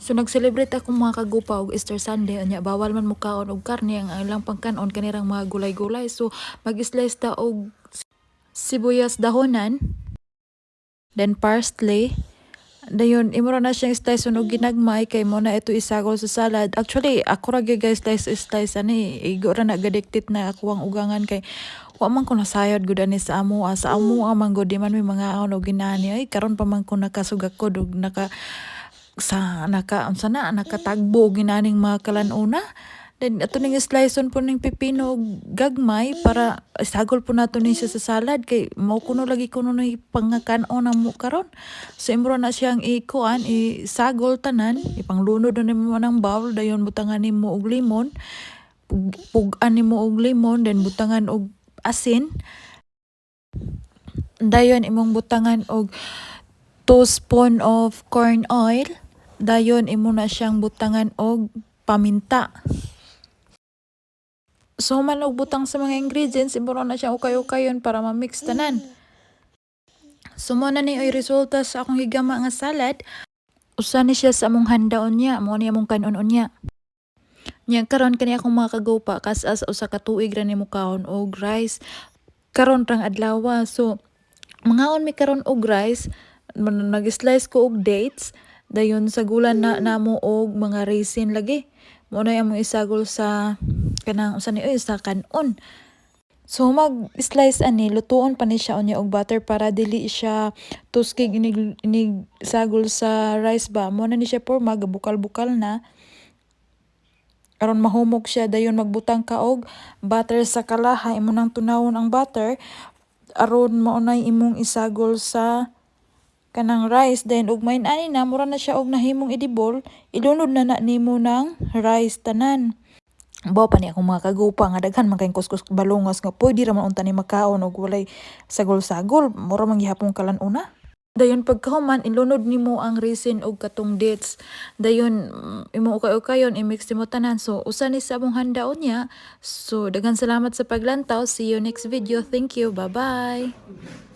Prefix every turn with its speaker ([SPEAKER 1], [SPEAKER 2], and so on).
[SPEAKER 1] So nag-celebrate ako mga kagupa og Easter Sunday anya bawal man mukaon og karne ang ilang pangkanon kanirang mga gulay-gulay. So mag-slice ta og sibuyas dahonan, then parsley. Dayon imo ra na siyang slice og ginagmay kay mo na ito isagol sa salad. Actually ako ra gyud guys slice ani igo ra na gadiktit na ako ang ugangan kay wa man ko nasayod gud ani sa amo man gud di man may mga og ginani ay karon pa man ko nakasugak ko og unsa na nakatagbo ginaning mga kalanuna. Then ato ning sliceon po ning pipino gagmay para isagol po nato ni siya sa salad kay mao kuno lagi kuno ni pangakan-on ang mo karon. So imro na siyang ikuan isagol tanan ipanglunod na nimo ng bowl dayon butangan nimo og limon pugan nimo og limon then butangan og asin dayon imong butangan og 2 spoon of corn oil dayon imo na siyang butangan og paminta. So man og butang sa mga ingredients imo na siya ukay-ukayon para ma-mix tanan. So mo na ni oy resulta sa akong higama nga salad. Usa ni siya sa among handaon niya, mo ni among kanon niya. Nya karon kani akong mga kagupa kas-as usa ka tuig ra nimo kaon og rice karon rang adlaw. So mangaon mi karon og rice, nag-slice ko og dates, dayon sa gulan na namo og mga raisin lagi. Mo na among isagol sa kanang usa ni sa kanon. So mag-slice ani lutuon pa ni siya unya og butter para dili siya tuskig inig sagol sa rice ba. Mo na ni siya porma gabukal-bukal na. Aron mahumog siya dayon magbutang ka og butter sa kalaha imo nang tunawon ang butter aron maunay imong isagol sa kanang rice then ug main ani na mura na siya og nahimong idibol ilunod na nimo ng rice tanan. Bawa pa ni akong mga kagupa nga daghan man kay kuskus balungos nga pwede ra man unta ni makaon og walay sagol-sagol mura man gihapon kalan-una. Dayon pagkahuman ilunod nimo ang raisin og katong dates. Dayon imo ukay-ukayon i-mix nimo tanan. So usa ni sa among handaon niya. So daghan salamat sa paglantaw. See you next video. Thank you. Bye-bye.